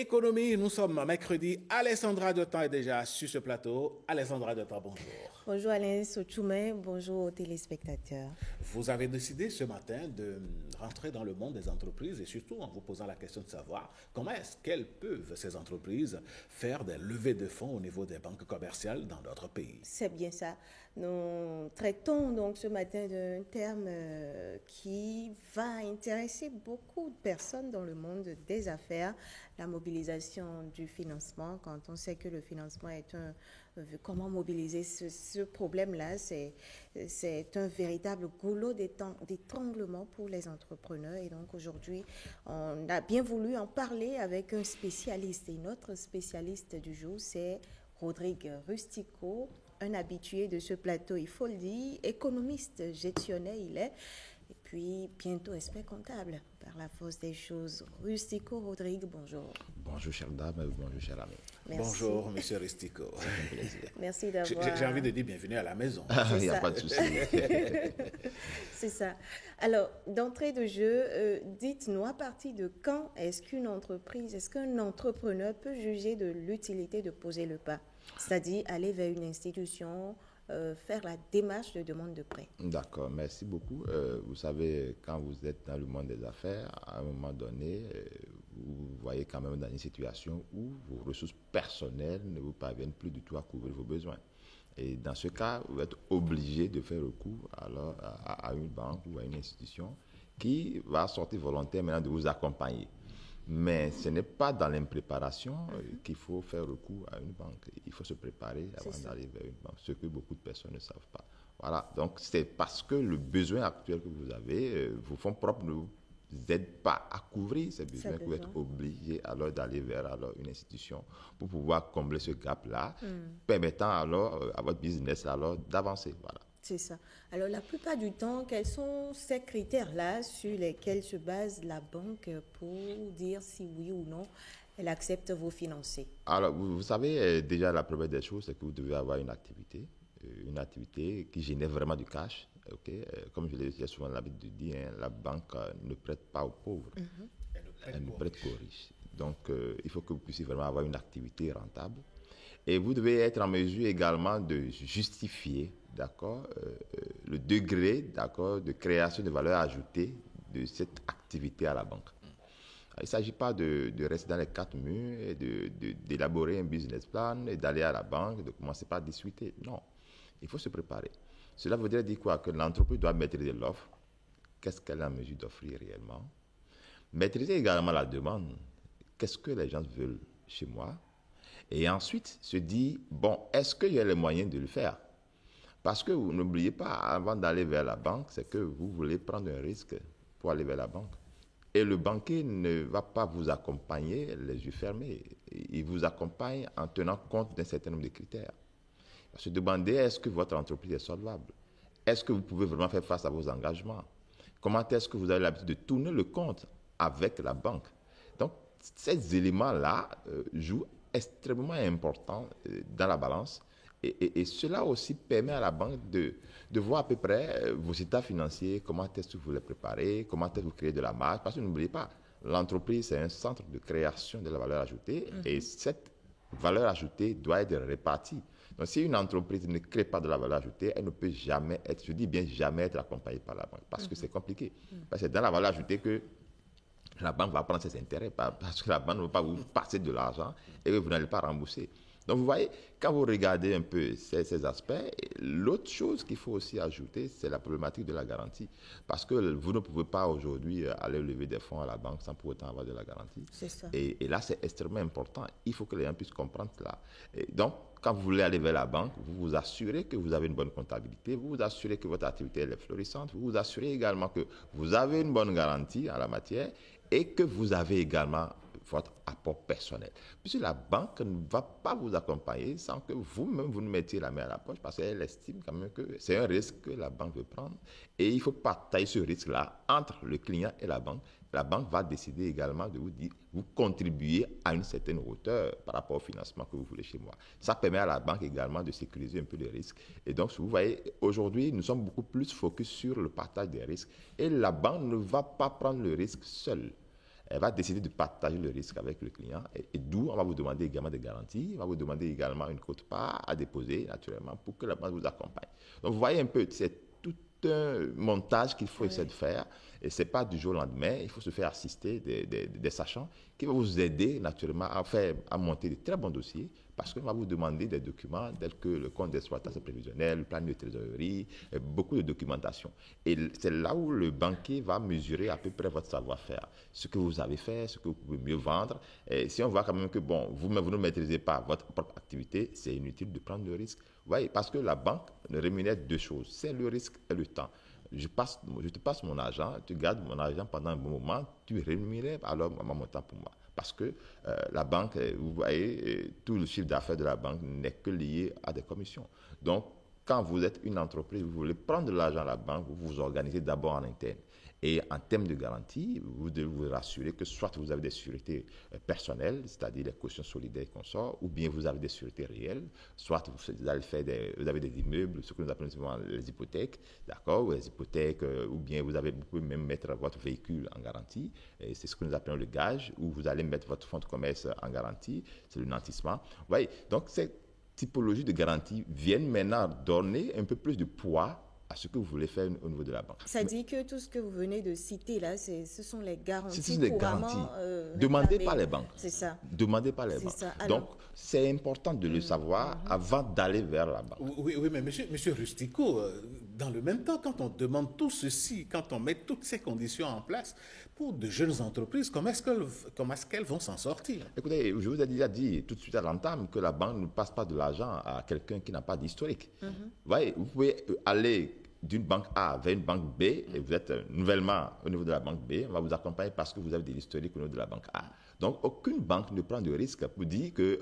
Économie, nous sommes mercredi. Alessandra Dotan est déjà sur ce plateau. Alessandra Dotan, bonjour. Bonjour Alain Sochoumen, bonjour aux téléspectateurs. Vous avez décidé ce matin de rentrer dans le monde des entreprises et surtout en vous posant la question de savoir comment est-ce qu'elles peuvent, ces entreprises, faire des levées de fonds au niveau des banques commerciales dans notre pays. C'est bien ça. Nous traitons donc ce matin d'un terme qui va intéresser beaucoup de personnes dans le monde des affaires, la mobilisation du financement. Quand on sait que le financement est comment mobiliser ce problème-là, c'est un véritable goulot d'étranglement pour les entrepreneurs. Et donc aujourd'hui, on a bien voulu en parler avec un spécialiste. Et notre spécialiste du jour, c'est Rodrigue Rustico, un habitué de ce plateau, il faut le dire, économiste, gestionnaire il est, et puis bientôt expert comptable par la force des choses. Rustico Rodrigue, bonjour. Bonjour chère dame, bonjour cher ami. Merci. Bonjour monsieur Rustico. C'est un plaisir. Merci d'avoir... J'ai envie de dire bienvenue à la maison. Il n'y a pas de souci. C'est ça. Alors, d'entrée de jeu, dites-nous à partir de quand est-ce qu'un entrepreneur peut juger de l'utilité de poser le pas, c'est-à-dire aller vers une institution, faire la démarche de demande de prêt. D'accord, merci beaucoup. Vous savez, quand vous êtes dans le monde des affaires, à un moment donné, vous voyez quand même dans une situation où vos ressources personnelles ne vous parviennent plus du tout à couvrir vos besoins. Et dans ce cas, vous êtes obligé de faire recours alors à une banque ou à une institution qui va sortir volontaire maintenant de vous accompagner. Mais ce n'est pas dans l'impréparation qu'il faut faire recours à une banque. Il faut se préparer avant d'aller vers une banque, ce que beaucoup de personnes ne savent pas. Voilà, donc c'est parce que le besoin actuel que vous avez, vos fonds propres ne vous aident pas à couvrir ces besoins que vous êtes obligé alors d'aller vers une institution pour pouvoir combler ce gap-là, permettant alors à votre business alors d'avancer. Voilà. C'est ça. Alors, la plupart du temps, quels sont ces critères-là sur lesquels se base la banque pour dire si oui ou non elle accepte vos financiers? Alors, vous savez, déjà, la première des choses, c'est que vous devez avoir une activité qui génère vraiment du cash. Okay? Comme j'ai souvent l'habitude de dire, la banque ne prête pas aux pauvres, elle ne prête qu'aux riches. Donc, il faut que vous puissiez vraiment avoir une activité rentable. Et vous devez être en mesure également de justifier, d'accord, le degré, d'accord, de création de valeur ajoutée de cette activité à la banque. Il ne s'agit pas de rester dans les quatre murs et d'élaborer un business plan et d'aller à la banque, de commencer par discuter. Non, il faut se préparer. Cela voudrait dire quoi? Que l'entreprise doit maîtriser l'offre. Qu'est-ce qu'elle est en mesure d'offrir réellement? Maîtriser également la demande. Qu'est-ce que les gens veulent chez moi? Et ensuite, se dit, bon, est-ce qu'il y a les moyens de le faire? Parce que vous n'oubliez pas, avant d'aller vers la banque, c'est que vous voulez prendre un risque pour aller vers la banque. Et le banquier ne va pas vous accompagner les yeux fermés. Il vous accompagne en tenant compte d'un certain nombre de critères. Se demander, est-ce que votre entreprise est solvable? Est-ce que vous pouvez vraiment faire face à vos engagements? Comment est-ce que vous avez l'habitude de tourner le compte avec la banque? Donc, ces éléments-là jouent extrêmement important dans la balance et cela aussi permet à la banque de voir à peu près vos états financiers, comment est-ce que vous les préparez, comment est-ce que vous créez de la marge, parce que n'oubliez pas, l'entreprise c'est un centre de création de la valeur ajoutée et cette valeur ajoutée doit être répartie. Donc si une entreprise ne crée pas de la valeur ajoutée, elle ne peut jamais être, je dis bien jamais être accompagnée par la banque parce que c'est compliqué. Parce que c'est dans la valeur ajoutée que la banque va prendre ses intérêts parce que la banque ne va pas vous passer de l'argent et que vous n'allez pas rembourser. Donc vous voyez, quand vous regardez un peu ces aspects, l'autre chose qu'il faut aussi ajouter, c'est la problématique de la garantie. Parce que vous ne pouvez pas aujourd'hui aller lever des fonds à la banque sans pour autant avoir de la garantie. C'est ça. Et là, c'est extrêmement important. Il faut que les gens puissent comprendre cela. Et donc, quand vous voulez aller vers la banque, vous vous assurez que vous avez une bonne comptabilité, vous vous assurez que votre activité est florissante, vous vous assurez également que vous avez une bonne garantie en la matière et que vous avez également votre apport personnel. Puisque la banque ne va pas vous accompagner sans que vous-même vous ne mettiez la main à la poche parce qu'elle estime quand même que c'est un risque que la banque veut prendre et il faut partager ce risque-là entre le client et la banque. La banque va décider également de vous dire, vous contribuez à une certaine hauteur par rapport au financement que vous voulez chez moi. Ça permet à la banque également de sécuriser un peu les risques. Et donc, vous voyez, aujourd'hui, nous sommes beaucoup plus focus sur le partage des risques et la banque ne va pas prendre le risque seule. elle va décider de partager le risque avec le client. Et d'où on va vous demander également des garanties, on va vous demander également une quote-part à déposer, naturellement, pour que la banque vous accompagne. Donc, vous voyez un peu, c'est tout un montage qu'il faut essayer de faire. Et ce n'est pas du jour au lendemain. Il faut se faire assister des sachants qui vont vous aider, naturellement, à monter de très bons dossiers, parce qu'on va vous demander des documents tels que le compte d'exploitation prévisionnelle, le plan de trésorerie, beaucoup de documentation. Et c'est là où le banquier va mesurer à peu près votre savoir-faire, ce que vous avez fait, ce que vous pouvez mieux vendre. Et si on voit quand même que, bon, vous ne maîtrisez pas votre propre activité, c'est inutile de prendre le risque. Vous voyez, parce que la banque ne rémunère deux choses, c'est le risque et le temps. Je te passe mon argent, tu gardes mon argent pendant un bon moment, tu rémunères alors mon temps pour moi. Parce que la banque, vous voyez, tout le chiffre d'affaires de la banque n'est que lié à des commissions. Donc, quand vous êtes une entreprise, vous voulez prendre de l'argent à la banque, vous vous organisez d'abord en interne. Et en termes de garantie, vous devez vous rassurer que soit vous avez des sûretés personnelles, c'est-à-dire les cautions solidaires et consorts, ou bien vous avez des sûretés réelles, soit vous avez des immeubles, ce que nous appelons souvent les hypothèques, d'accord, ou les hypothèques, ou bien vous pouvez même mettre votre véhicule en garantie, et c'est ce que nous appelons le gage, ou vous allez mettre votre fonds de commerce en garantie, c'est le nantissement. Vous voyez, donc ces typologies de garantie viennent maintenant donner un peu plus de poids à ce que vous voulez faire au niveau de la banque. Ça dit que tout ce que vous venez de citer là, ce sont les garanties. Ce sont les garanties. Demandez par les banques. C'est ça. Demandez par les banques. Ça. Alors, donc, c'est important de le savoir avant d'aller vers la banque. Oui, mais monsieur Rustico, dans le même temps, quand on demande tout ceci, quand on met toutes ces conditions en place, pour de jeunes entreprises, comment est-ce qu'elles vont s'en sortir? Écoutez, je vous ai déjà dit tout de suite à l'entame que la banque ne passe pas de l'argent à quelqu'un qui n'a pas d'historique. Vous voyez, vous pouvez aller d'une banque A vers une banque B et vous êtes nouvellement au niveau de la banque B, on va vous accompagner parce que vous avez de l'historique au niveau de la banque A. Donc, aucune banque ne prend de risque pour dire que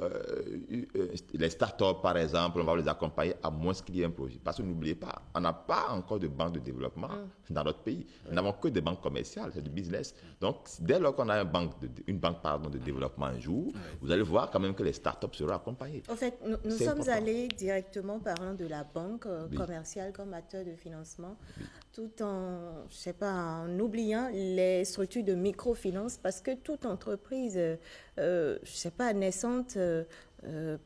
les startups, par exemple, on va les accompagner à moins qu'il y ait un projet. Parce que n'oubliez pas, on n'a pas encore de banque de développement dans notre pays. Nous n'avons que des banques commerciales, c'est du business. Donc, dès lors qu'on a une banque de développement un jour, vous allez voir quand même que les startups seront accompagnées. En fait, nous sommes allés directement parlant de la banque commerciale comme acteur de financement, tout en, je sais pas, en oubliant les structures de microfinance, parce que toute entreprise, je sais pas, naissante,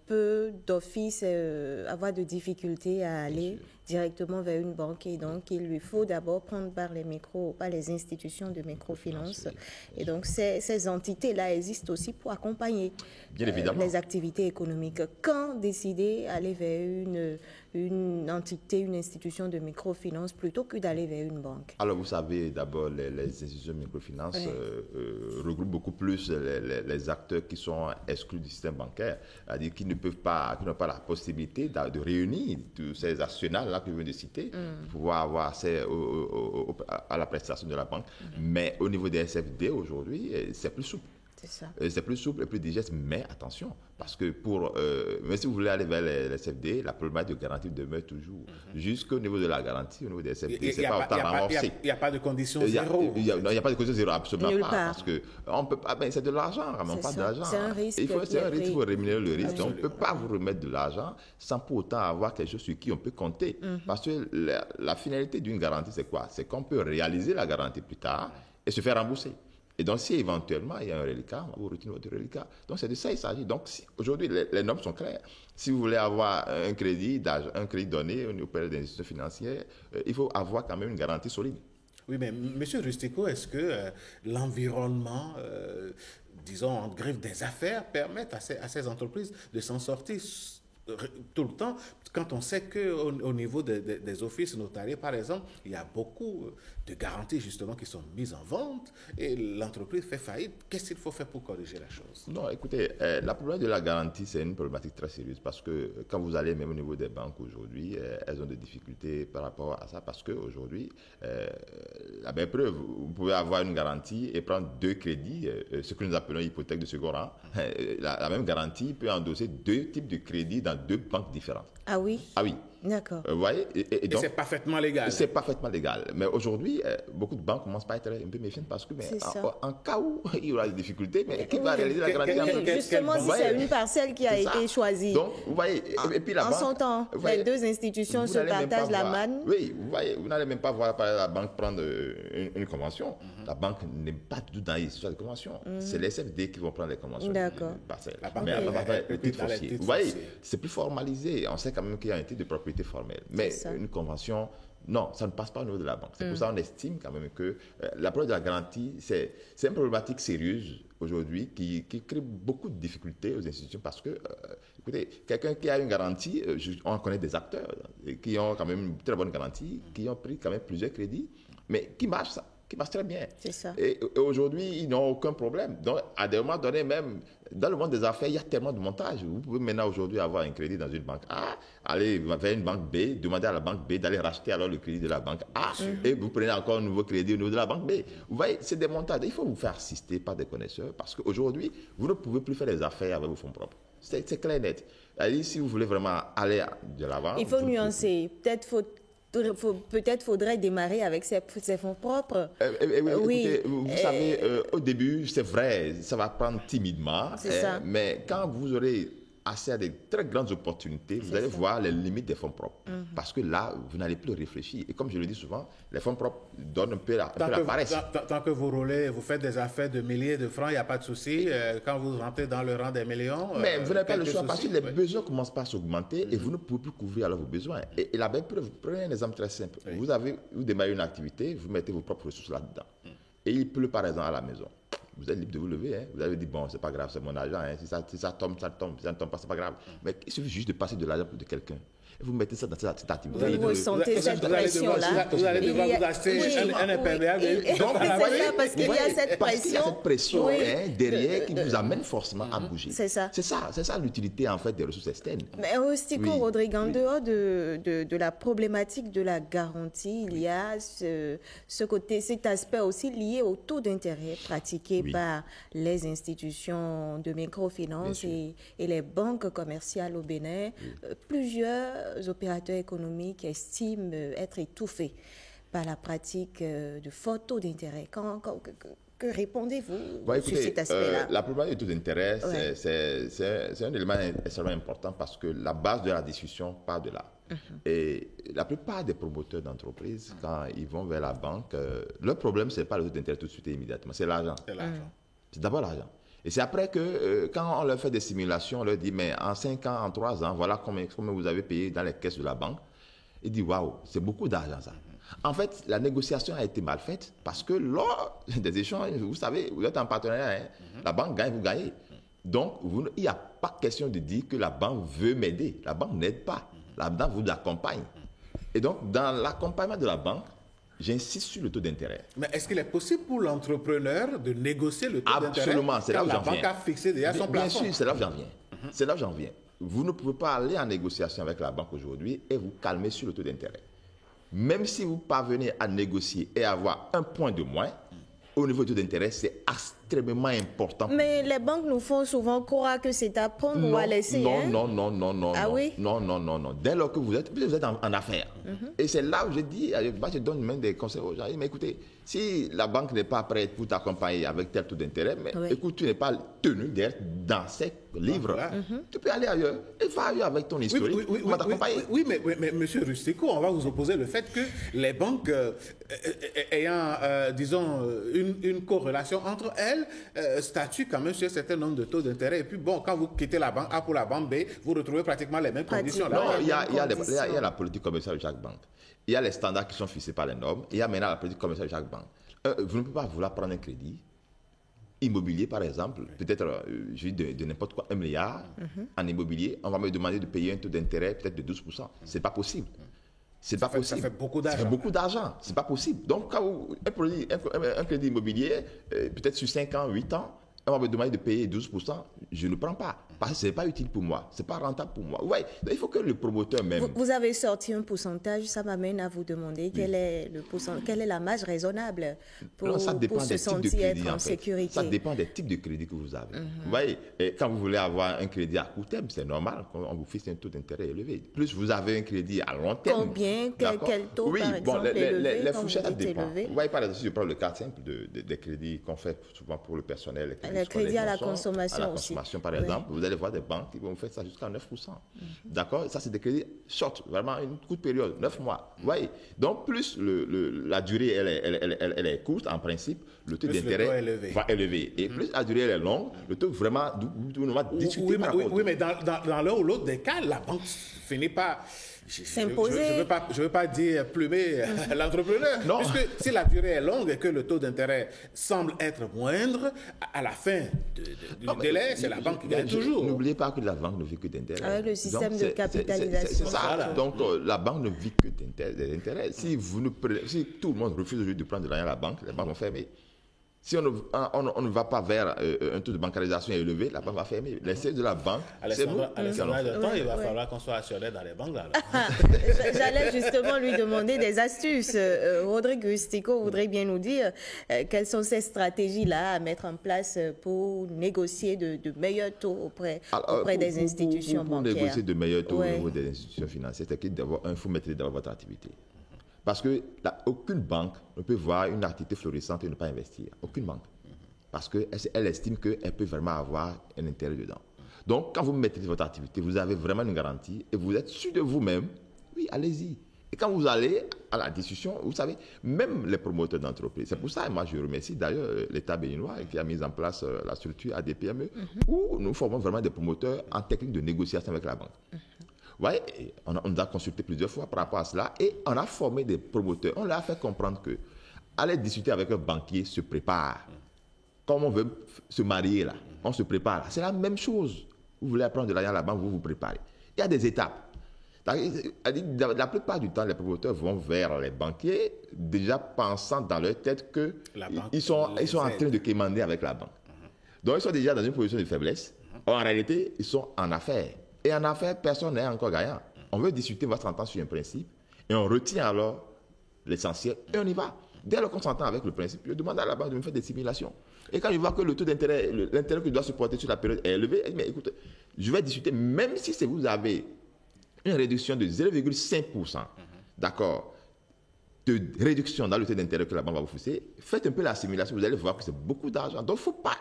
peut d'office avoir de difficultés à aller directement vers une banque, et donc il lui faut d'abord prendre par les institutions de microfinance. Et donc ces entités-là existent aussi pour accompagner les activités économiques. Quand décider d'aller vers une entité, une institution de microfinance plutôt que d'aller vers une banque? Alors vous savez, d'abord les institutions de microfinance regroupent beaucoup plus les acteurs qui sont exclus du système bancaire, c'est-à-dire qui n'ont pas la possibilité de réunir tous ces actionnaires-là que je viens de citer, pour pouvoir avoir accès à la prestation de la banque. Mais au niveau des SFD aujourd'hui, c'est plus souple. C'est plus souple et plus digeste, mais attention, parce que mais si vous voulez aller vers les CFD, la problématique de garantie demeure toujours. Jusqu'au niveau de la garantie, au niveau des CFD, c'est pas autant remboursé. Il n'y a pas de condition zéro. Il n'y a pas de condition zéro, absolument pas. Parce que on peut pas, c'est de l'argent, vraiment pas de l'argent. C'est un risque. C'est un risque, il faut rémunérer le risque. Donc, on ne peut pas vous remettre de l'argent sans pour autant avoir quelque chose sur qui on peut compter. Parce que la finalité d'une garantie, c'est quoi? C'est qu'on peut réaliser la garantie plus tard et se faire rembourser. Et donc, si éventuellement il y a un reliquat, on va vous retirer votre reliquat. Donc, c'est de ça qu'il s'agit. Donc, aujourd'hui, les normes sont claires. Si vous voulez avoir un crédit donné auprès des institutions financières, il faut avoir quand même une garantie solide. Oui, mais M. Rustico, est-ce que l'environnement, disons, en griffe des affaires, permet à ces entreprises de s'en sortir tout le temps, quand on sait qu'au niveau des offices notariés, par exemple, il y a beaucoup de garanties justement qui sont mises en vente et l'entreprise fait faillite? Qu'est-ce qu'il faut faire pour corriger la chose? Non, écoutez, la problématique de la garantie, c'est une problématique très sérieuse parce que quand vous allez même au niveau des banques aujourd'hui, elles ont des difficultés par rapport à ça parce qu'aujourd'hui, la belle preuve, vous pouvez avoir une garantie et prendre deux crédits, ce que nous appelons hypothèque de second rang. La même garantie peut endosser deux types de crédits dans deux banques différentes. Ah oui? Ah oui. D'accord. Vous voyez, Et donc, c'est parfaitement légal. c'est parfaitement légal. Mais aujourd'hui, beaucoup de banques commencent par être un peu méfiantes parce que en cas où il y aura des difficultés, mais qui va réaliser la garantie Justement, si c'est une parcelle qui a été choisie. Donc, vous voyez, et puis la banque... En son temps, les deux institutions se partagent la manne. Oui, vous voyez, vous n'allez même pas voir la banque prendre une convention. La banque n'est pas du tout dans les histoires de convention. C'est les CFD qui vont prendre les conventions. D'accord. Mais le titre foncier. Vous voyez, c'est plus formalisé. On sait quand même qu'il y a un titre de propriété formelle. Mais une convention, non, ça ne passe pas au niveau de la banque. C'est pour ça qu'on estime quand même que la preuve de la garantie, c'est une problématique sérieuse aujourd'hui qui crée beaucoup de difficultés aux institutions parce que, écoutez, quelqu'un qui a une garantie, on connaît des acteurs qui ont quand même une très bonne garantie, qui ont pris quand même plusieurs crédits, mais qui marchent très bien. C'est ça. Et aujourd'hui, ils n'ont aucun problème. Donc, à des moments donnés, même dans le monde des affaires, il y a tellement de montages. Vous pouvez maintenant aujourd'hui avoir un crédit dans une banque A, aller vers une banque B, demander à la banque B d'aller racheter alors le crédit de la banque A, et vous prenez encore un nouveau crédit au niveau de la banque B. Vous voyez, c'est des montages. Il faut vous faire assister par des connaisseurs parce qu'aujourd'hui, vous ne pouvez plus faire des affaires avec vos fonds propres. C'est clair et net. C'est-à-dire, si vous voulez vraiment aller de l'avant... Il faut nuancer. Peut-être faudrait démarrer avec ses fonds propres. Oui. Écoutez, vous savez, au début, c'est vrai, ça va prendre timidement. Mais quand vous aurez accès à des très grandes opportunités, vous allez voir les limites des fonds propres. Parce que là, vous n'allez plus réfléchir. Et comme je le dis souvent, les fonds propres donnent un peu la paresse. Tant que vous roulez, vous faites des affaires de milliers de francs, il n'y a pas de souci. Quand vous rentrez dans le rang des millions... Mais vous n'avez pas le choix parce que les besoins commencent par s'augmenter et vous ne pouvez plus couvrir alors vos besoins. Et la belle preuve, prenez un exemple très simple. Vous démarrez une activité, vous mettez vos propres ressources là-dedans. Et il pleut par exemple à la maison. Vous êtes libre de vous lever. Hein. Vous avez dit, bon, c'est pas grave, c'est mon argent. Hein. Si ça tombe, ça tombe. Si ça ne tombe pas, c'est pas grave. Mais il suffit juste de passer de l'argent de quelqu'un. Et vous mettez ça dans cette activité. Vous ressentez cette pression-là. Vous allez devoir vous acheter un imperméable. Donc, c'est ça, parce qu'il y a cette pression. Parce qu'il y a cette pression derrière qui vous amène forcément à bouger. C'est ça. C'est ça l'utilité, en fait, des ressources externes. Mais Stico, Rodrigue, en dehors de la problématique de la garantie, il y a cet aspect aussi lié au taux d'intérêt pratiqué par les institutions de microfinance et les banques commerciales au Bénin. Plusieurs opérateurs économiques estiment être étouffés par la pratique de forts taux d'intérêt. Que répondez-vous sur cet aspect-là? La problématique du taux d'intérêt, c'est un élément extrêmement important parce que la base de la discussion part de là. Et la plupart des promoteurs d'entreprises, quand ils vont vers la banque, leur problème, ce n'est pas le taux d'intérêt tout de suite et immédiatement, c'est l'argent. C'est d'abord l'argent. Et c'est après que, quand on leur fait des simulations, on leur dit, mais en 5 ans, en 3 ans, voilà combien vous avez payé dans les caisses de la banque. Ils disent, waouh, c'est beaucoup d'argent ça. En fait, la négociation a été mal faite parce que lors des échanges, vous savez, vous êtes en partenariat, la banque gagne, vous gagnez. Donc, il n'y a pas question de dire que la banque veut m'aider. La banque n'aide pas. La banque vous accompagne. Et donc, dans l'accompagnement de la banque, j'insiste sur le taux d'intérêt. Mais est-ce qu'il est possible pour l'entrepreneur de négocier le taux d'intérêt? Absolument, c'est là où j'en viens. La banque a fixé déjà son plafond. Bien sûr, c'est là où j'en viens. C'est là où j'en viens. Vous ne pouvez pas aller en négociation avec la banque aujourd'hui et vous calmer sur le taux d'intérêt. Même si vous parvenez à négocier et avoir un point de moins, au niveau du taux d'intérêt, c'est extrêmement important. Mais les banques nous font souvent croire que c'est à prendre ou à laisser. Non. Ah oui? Non. Dès lors que vous êtes en affaires. Et c'est là où je dis, je donne même des conseils aux gens. Mais écoutez, si la banque n'est pas prête pour t'accompagner avec tel taux d'intérêt, mais écoute, tu n'es pas tenu d'être dans ces livres. Tu peux aller ailleurs. Et va ailleurs avec ton historique. On va t'accompagner. Oui, mais M. Rustico, on va vous opposer le fait que les banques ayant, disons, une corrélation entre elles, statuent quand même sur un certain nombre de taux d'intérêt. Et puis, bon, quand vous quittez la banque A pour la banque B, vous retrouvez pratiquement les mêmes conditions. Non, il y a la politique commerciale de chaque banque. Il y a les standards qui sont fixés par les normes. Il y a maintenant la politique commerciale de chaque banque. Vous ne pouvez pas vouloir prendre un crédit immobilier, par exemple, peut-être de n'importe quoi, 1 milliard en immobilier. On va me demander de payer un taux d'intérêt peut-être de 12%. Ce n'est pas possible. C'est pas possible. Ça fait beaucoup d'argent. Ça fait beaucoup d'argent. C'est pas possible. Donc, quand un crédit immobilier, peut-être sur 5 ans, 8 ans, on va me demander de payer 12%, je ne prends pas. parce que ce n'est pas utile pour moi, ce n'est pas rentable pour moi. Ouais, il faut que le promoteur même... Vous avez sorti un pourcentage, ça m'amène à vous demander quel est la marge raisonnable pour se sentir être en sécurité. Ça dépend des types de crédits que vous avez. Vous voyez, quand vous voulez avoir un crédit à court terme, c'est normal qu'on vous fixe un taux d'intérêt élevé. Plus vous avez un crédit à long terme... Combien? Quel taux, par exemple, élevé? Les fourchettes, ça dépend. Vous voyez, par exemple, si je prends le cas simple des crédits qu'on fait souvent pour le personnel. Les crédits à la consommation aussi. Par exemple, vous allez voir des banques qui vont faire ça jusqu'à 9%. D'accord? Ça, c'est des crédits short, vraiment une courte période, 9 mois. Vous voyez? Donc, plus la durée elle est courte, en principe, le taux d'intérêt va élever. Et plus la durée elle est longue, le taux vraiment va discuter. Oui, mais dans l'un ou l'autre des cas, la banque finit par... s'imposer. Je veux pas dire plumer l'entrepreneur. Non. Puisque si la durée est longue et que le taux d'intérêt semble être moindre, à la fin du délai, c'est la banque qui gagne toujours. N'oubliez pas que la banque ne vit que d'intérêt. Avec le système de capitalisation. C'est ça. Voilà. Donc, la banque ne vit que d'intérêt. Si tout le monde refuse aujourd'hui de prendre de l'argent à la banque, les banques vont fermer. Si on ne va pas vers un taux de bancarisation élevé, la banque va fermer. L'essai de la banque, c'est nous. Il va falloir qu'on soit actionnaire dans les banques. Là. J'allais justement lui demander des astuces. Rodrigue Rustico voudrait bien nous dire quelles sont ces stratégies-là à mettre en place pour négocier de meilleurs taux auprès des institutions bancaires. Pour négocier de meilleurs taux au niveau des institutions financières, c'est qu'il faut maîtriser d'abord votre activité. Parce que aucune banque ne peut voir une activité florissante et ne pas investir. Aucune banque. Parce qu'elle estime qu'elle peut vraiment avoir un intérêt dedans. Donc, quand vous mettez votre activité, vous avez vraiment une garantie et vous êtes sûr de vous-même, oui, allez-y. Et quand vous allez à la discussion, vous savez, même les promoteurs d'entreprises, c'est pour ça, moi je remercie d'ailleurs l'État béninois qui a mis en place la structure ADPME, où nous formons vraiment des promoteurs en technique de négociation avec la banque. Vous voyez, on a consulté plusieurs fois par rapport à cela et on a formé des promoteurs. On leur a fait comprendre que aller discuter avec un banquier se prépare. Comme on veut se marier là, on se prépare. C'est la même chose. Vous voulez apprendre de l'argent à la banque, vous vous préparez. Il y a des étapes. La plupart du temps, les promoteurs vont vers les banquiers déjà pensant dans leur tête qu'ils sont en train de quémander avec la banque. Donc, ils sont déjà dans une position de faiblesse. En réalité, ils sont en affaires. Et en affaires, personne n'est encore gagnant. On veut discuter, on va s'entendre sur un principe, et on retient alors l'essentiel, et on y va. Dès lors qu'on s'entend avec le principe, je demande à la banque de me faire des simulations. Et quand il voit que le taux d'intérêt, l'intérêt que je dois supporter sur la période est élevé, il dit, mais écoutez, je vais discuter, même si vous avez une réduction de 0,5%, d'accord, de réduction dans le taux d'intérêt que la banque va vous fixer, faites un peu la simulation, vous allez voir que c'est beaucoup d'argent. Donc, il ne faut pas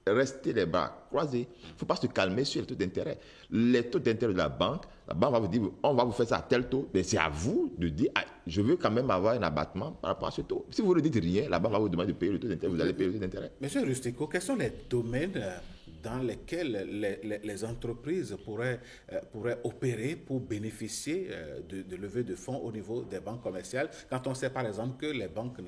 rester les bras croisés. Il ne faut pas se calmer sur les taux d'intérêt. Les taux d'intérêt de la banque va vous dire, on va vous faire ça à tel taux. Mais c'est à vous de dire, je veux quand même avoir un abattement par rapport à ce taux. Si vous ne dites rien, la banque va vous demander de payer le taux d'intérêt. Vous allez payer le taux d'intérêt. Monsieur Rustico, quels sont les domaines dans lesquels les entreprises pourraient opérer pour bénéficier de levée de fonds au niveau des banques commerciales, quand on sait par exemple que les banques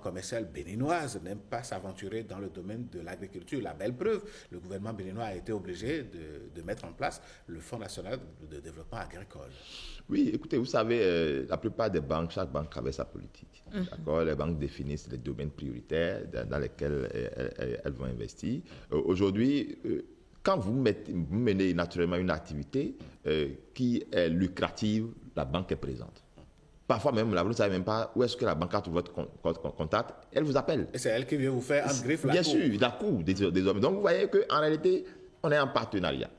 commerciales béninoises n'aiment pas s'aventurer dans le domaine de l'agriculture. La belle preuve, le gouvernement béninois a été obligé de mettre en place le Fonds national de développement agricole. Oui, écoutez, vous savez, la plupart des banques, chaque banque avait sa politique. D'accord? Les banques définissent les domaines prioritaires dans lesquels elles vont investir. Aujourd'hui, quand vous menez naturellement une activité qui est lucrative, la banque est présente. Parfois même, vous ne savez même pas où est-ce que la banque a trouvé votre contact. Elle vous appelle. Et c'est elle qui vient vous faire en griffe la cour. Bien sûr, la cour des hommes. Donc, vous voyez qu'en réalité, on est en partenariat.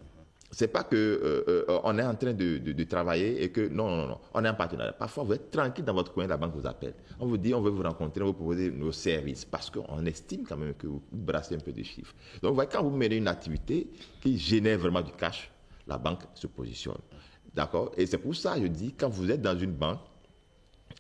Ce n'est pas qu'on est en train de travailler et que... Non. On est en partenariat. Parfois, vous êtes tranquille dans votre coin, la banque vous appelle. On vous dit, on veut vous rencontrer, on veut vous proposer nos services parce qu'on estime quand même que vous brassez un peu de chiffres. Donc, vous voyez, quand vous menez une activité qui génère vraiment du cash, la banque se positionne. D'accord? Et c'est pour ça, je dis, quand vous êtes dans une banque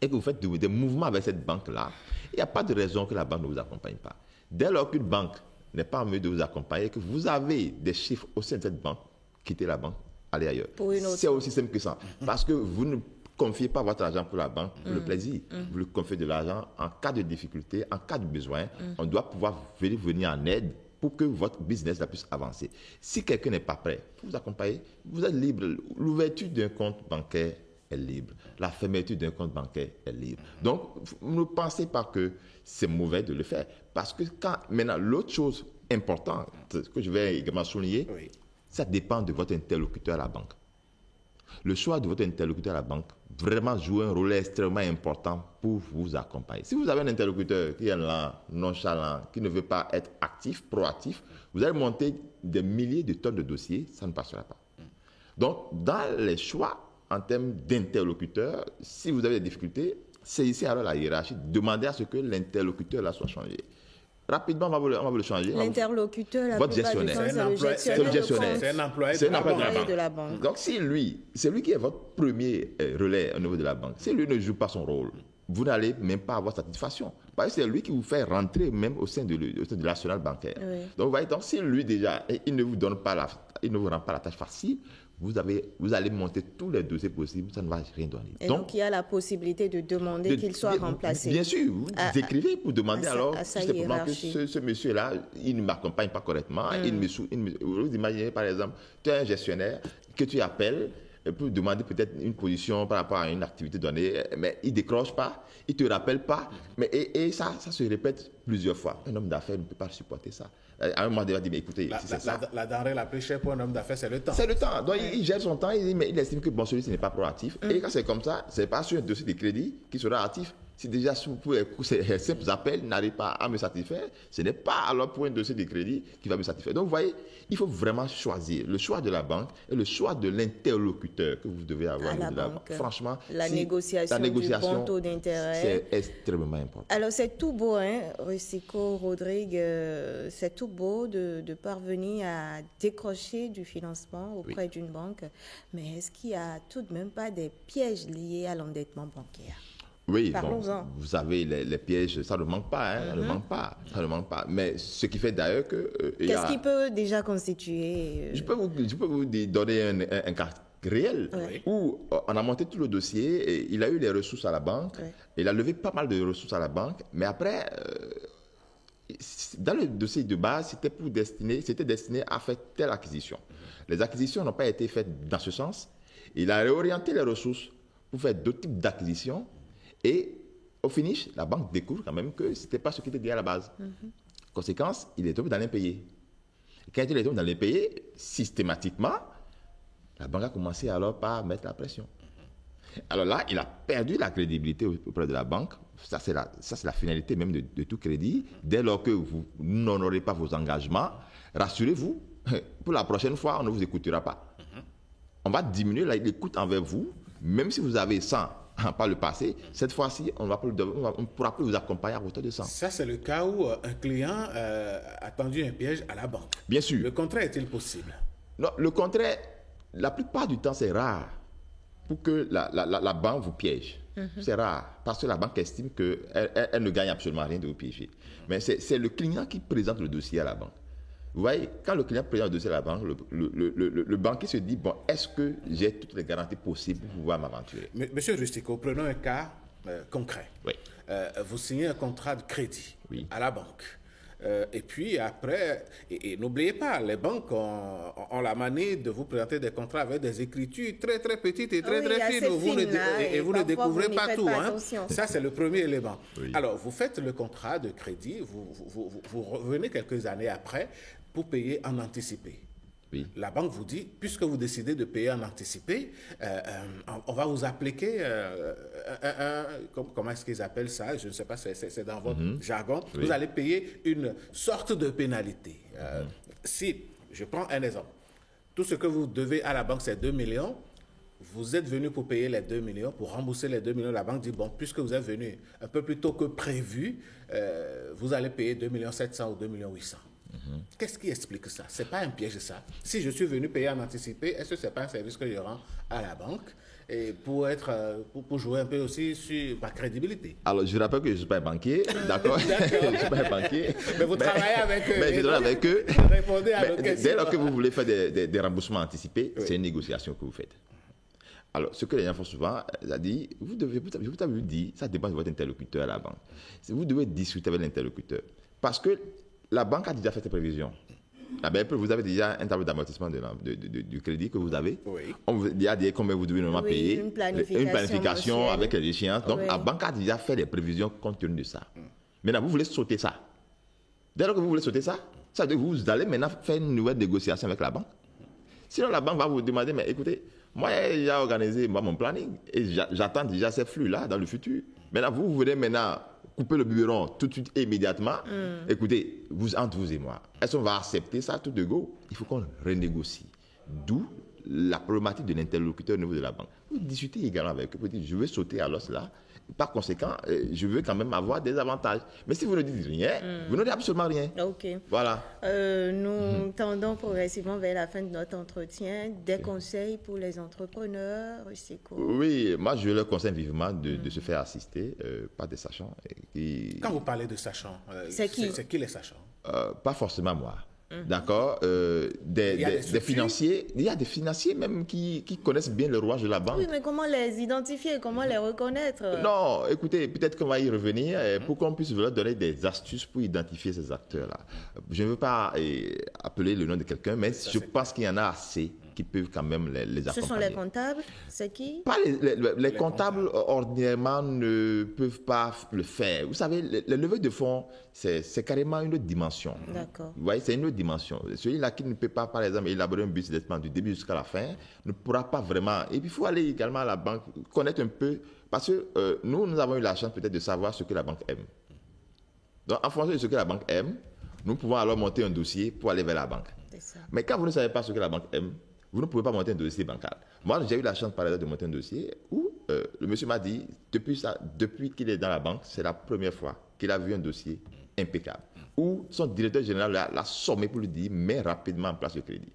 et que vous faites des mouvements avec cette banque-là, il n'y a pas de raison que la banque ne vous accompagne pas. Dès lors qu'une banque n'est pas en mesure de vous accompagner, que vous avez des chiffres au sein de cette banque, quittez la banque, allez ailleurs. C'est aussi simple que ça. Parce que vous ne confiez pas votre argent pour la banque pour le plaisir. Vous le confiez de l'argent en cas de difficulté, en cas de besoin. On doit pouvoir venir en aide pour que votre business puisse avancer. Si quelqu'un n'est pas prêt pour vous accompagner, vous êtes libre. L'ouverture d'un compte bancaire est libre. La fermeture d'un compte bancaire est libre. Donc, ne pensez pas que c'est mauvais de le faire. Parce que maintenant, l'autre chose importante que je vais également souligner, ça dépend de votre interlocuteur à la banque. Le choix de votre interlocuteur à la banque vraiment joue un rôle extrêmement important pour vous accompagner. Si vous avez un interlocuteur qui est lent, nonchalant, qui ne veut pas être actif, proactif, vous allez monter des milliers de tonnes de dossiers, ça ne passera pas. Donc, dans les choix en termes d'interlocuteur, si vous avez des difficultés, saisissez alors la hiérarchie, demandez à ce que l'interlocuteur là soit changé. Rapidement, on va le changer. L'interlocuteur, votre gestionnaire. C'est le gestionnaire. C'est un employé de la banque. Donc, si lui, c'est lui qui est votre premier relais au niveau de la banque, si lui ne joue pas son rôle, vous n'allez même pas avoir satisfaction. Parce que c'est lui qui vous fait rentrer même au sein de l'arsenal bancaire. Oui. Donc, vous voyez, si lui déjà, il ne vous donne pas il ne vous rend pas la tâche facile, vous allez monter tous les dossiers possibles, ça ne va rien donner. Et donc, il y a la possibilité de demander qu'il soit remplacé. Bien sûr, vous écrivez pour demander à sa hiérarchie. Que ce monsieur-là, il ne m'accompagne pas correctement. Vous imaginez, par exemple, tu es un gestionnaire que tu appelles pour demander peut-être une position par rapport à une activité donnée, mais il ne décroche pas, il ne te rappelle pas, et ça se répète plusieurs fois. Un homme d'affaires ne peut pas supporter ça. À un moment, il va dire, mais écoutez, la denrée la plus chère pour un homme d'affaires, c'est le temps. C'est le temps. Donc, il gère son temps, mais il estime que celui-ci n'est pas proactif. Et quand c'est comme ça, ce n'est pas sur un dossier de crédit qui sera actif. Si déjà pour ces simples appels n'arrivent pas à me satisfaire, ce n'est pas alors pour un dossier de crédit qui va me satisfaire. Donc, vous voyez, il faut vraiment choisir le choix de la banque et le choix de l'interlocuteur que vous devez avoir à la de la banque. Franchement, la négociation du bon taux d'intérêt. C'est extrêmement important. Alors, c'est tout beau, hein, Rustico, Rodrigue, c'est tout beau de parvenir à décrocher du financement auprès d'une banque. Mais est-ce qu'il n'y a tout de même pas des pièges liés à l'endettement bancaire? Oui, parlons-en. Vous savez, les pièges, ça ne manque pas, hein, ça ne manque pas. Mais ce qui fait d'ailleurs que... Qu'est-ce qui peut déjà constituer Je peux vous donner un cas réel où on a monté tout le dossier, et il a eu les ressources à la banque, il a levé pas mal de ressources à la banque, mais après, dans le dossier de base, c'était destiné à faire telle acquisition. Les acquisitions n'ont pas été faites dans ce sens. Il a réorienté les ressources pour faire d'autres types d'acquisitions. Et au finish, la banque découvre quand même que ce n'était pas ce qui était dit à la base. Conséquence, il est tombé dans l'impayé. Quand il est tombé dans l'impayé, systématiquement, la banque a commencé alors par mettre la pression. Alors là, il a perdu la crédibilité auprès de la banque. Ça, c'est la finalité même de tout crédit. Dès lors que vous n'honorez pas vos engagements, rassurez-vous, pour la prochaine fois, on ne vous écoutera pas. On va diminuer l'écoute envers vous, même si vous avez 100 par le passé, cette fois-ci, on ne pourra plus vous accompagner à hauteur de 100. Ça, c'est le cas où un client a tendu un piège à la banque. Bien sûr. Le contraire est-il possible? Non, le contraire, la plupart du temps, c'est rare pour que la banque vous piège. C'est rare, parce que la banque estime qu'elle ne gagne absolument rien de vous piéger. Mais c'est le client qui présente le dossier à la banque. Vous voyez, quand le client présente le dossier à la banque, le banquier se dit, bon, est-ce que j'ai toutes les garanties possibles pour pouvoir m'aventurer? Monsieur Rustico, prenons un cas concret. Oui. Vous signez un contrat de crédit à la banque. Et puis après, et n'oubliez pas, les banques ont la manie de vous présenter des contrats avec des écritures très très petites et très très fines. Et vous ne découvrez pas tout. Ça, c'est le premier élément. Oui. Alors, vous faites le contrat de crédit, vous revenez quelques années après pour payer en anticipé. Oui. La banque vous dit, puisque vous décidez de payer en anticipé, on va vous appliquer, comment est-ce qu'ils appellent ça? Je ne sais pas, c'est dans votre jargon. Oui. Vous allez payer une sorte de pénalité. Si, je prends un exemple, tout ce que vous devez à la banque, c'est 2 millions. Vous êtes venu pour payer les 2 millions, pour rembourser les 2 millions. La banque dit, bon, puisque vous êtes venu un peu plus tôt que prévu, vous allez payer 2 700 000 ou 2 800 000. Qu'est-ce qui explique ça? Ce n'est pas un piège, ça. Si je suis venu payer en anticipé, est-ce que ce n'est pas un service que je rends à la banque et pour jouer un peu aussi sur ma crédibilité? Alors, je rappelle que je ne suis pas un banquier, d'accord? Je ne suis pas un banquier. Mais vous travaillez avec eux. Mais je travaille avec eux. Répondez à nos questions. Dès lors que vous voulez faire des remboursements anticipés, c'est une négociation que vous faites. Alors, ce que les gens font souvent, c'est-à-dire, je vous avais dit, ça dépend de votre interlocuteur à la banque. Vous devez discuter avec l'interlocuteur. Parce que la banque a déjà fait ses prévisions. La BNP, vous avez déjà un tableau d'amortissement du crédit que vous avez. Oui. On vous dit combien vous devez normalement payer. Une planification Une avec les échéances. Donc, Oui. la banque a déjà fait des prévisions compte tenu de ça. Maintenant, vous voulez sauter ça. Dès lors que vous voulez sauter ça, ça veut dire que vous allez maintenant faire une nouvelle négociation avec la banque. Sinon, la banque va vous demander, mais écoutez, moi, j'ai organisé mon planning et j'attends déjà ces flux-là dans le futur. Maintenant, vous venez maintenant couper le biberon tout de suite et immédiatement. Écoutez, entre vous et moi, est-ce qu'on va accepter ça tout de go? Il faut qu'on renégocie. D'où la problématique de l'interlocuteur au niveau de la banque. Vous discutez également avec eux, vous dites, je veux sauter à l'os là. Par conséquent, je veux quand même avoir des avantages. Mais si vous ne dites rien, vous n'aurez absolument rien. OK. Voilà. Nous tendons progressivement vers la fin de notre entretien. Des conseils pour les entrepreneurs, c'est quoi? Oui, moi je leur conseille vivement de se faire assister par des sachants. Quand vous parlez de sachants, C'est qui les sachants? Pas forcément moi. D'accord, des financiers, il y a des financiers même qui connaissent bien le rouage de la banque. Oui, mais comment les identifier, comment les reconnaître? Non, écoutez, peut-être qu'on va y revenir pour qu'on puisse leur donner des astuces pour identifier ces acteurs-là. Je ne veux pas appeler le nom de quelqu'un, mais je pense qu'il y en a assez qui peuvent quand même les accompagner. Ce sont les comptables, c'est qui? Pas les comptables, ordinairement, ne peuvent pas le faire. Vous savez, le levée de fonds, c'est carrément une autre dimension. D'accord. Vous voyez, c'est une autre dimension. Celui-là qui ne peut pas, par exemple, élaborer un business plan du début jusqu'à la fin, ne pourra pas vraiment. Et puis, il faut aller également à la banque, connaître un peu, parce que nous avons eu la chance peut-être de savoir ce que la banque aime. Donc, en fonction de ce que la banque aime, nous pouvons alors monter un dossier pour aller vers la banque. C'est ça. Mais quand vous ne savez pas ce que la banque aime, vous ne pouvez pas monter un dossier bancal. Moi, j'ai eu la chance, par exemple, de monter un dossier où le monsieur m'a dit, depuis qu'il est dans la banque, c'est la première fois qu'il a vu un dossier impeccable, où son directeur général l'a sommé pour lui dire, mets rapidement en place le crédit.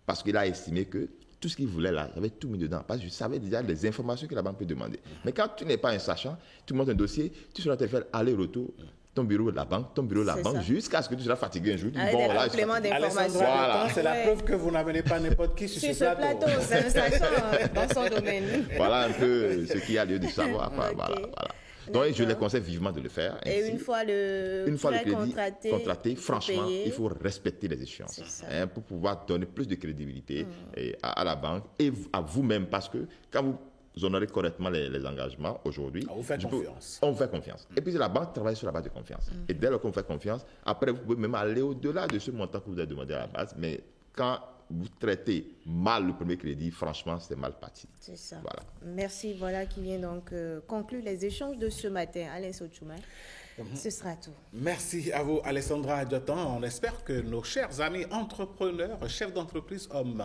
Parce qu'il a estimé que tout ce qu'il voulait là, il avait tout mis dedans. Parce que je savais déjà les informations que la banque peut demander. Mais quand tu n'es pas un sachant, tu montes un dossier, tu seras en train de faire aller-retour. Ton bureau de la banque, jusqu'à ce que tu seras fatigué un jour. Avec des compléments d'information. Voilà. C'est la preuve que vous n'amenez pas n'importe qui sur ce plateau. C'est un sachant dans son domaine. Voilà un peu ce qu'il y a lieu de savoir. Okay. Voilà. Donc, je les conseille vivement de le faire. Ainsi. Et une fois le crédit contracté, franchement, il faut respecter les échéances pour pouvoir donner plus de crédibilité à la banque et à vous-même. Parce que quand vous honorez correctement les engagements aujourd'hui, on vous fait confiance. On vous fait confiance. Et puis la banque travaille sur la base de confiance. Et dès lors qu'on vous fait confiance, après vous pouvez même aller au-delà de ce montant que vous avez demandé à la base. Mais quand vous traitez mal le premier crédit, franchement, c'est mal parti. C'est ça. Voilà. Merci. Voilà qui vient donc conclure les échanges de ce matin. Alain Sochouma. Ce sera tout. Merci à vous, Alessandra Adjotan. On espère que nos chers amis entrepreneurs, chefs d'entreprise, hommes,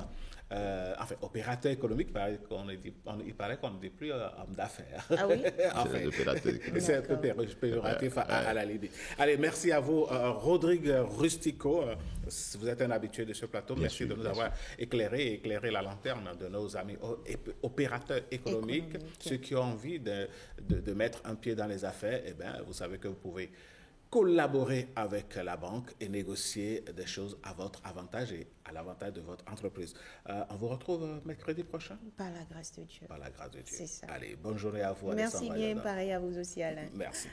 opérateurs économiques, il paraît qu'on ne dit plus homme d'affaires. Ah oui? C'est un peu péjoratif à la limite. Allez, merci à vous, Rodrigue Rustico. Vous êtes un habitué de ce plateau. Merci de nous avoir éclairé la lanterne de nos amis opérateurs économiques. Ceux qui ont envie de mettre un pied dans les affaires, eh bien, vous savez que vous pouvez collaborer avec la banque et négocier des choses à votre avantage et à l'avantage de votre entreprise. On vous retrouve mercredi prochain? Par la grâce de Dieu. Par la grâce de Dieu. C'est ça. Allez, bonne journée à vous. Merci bien, pareil à vous aussi, Alain. Merci.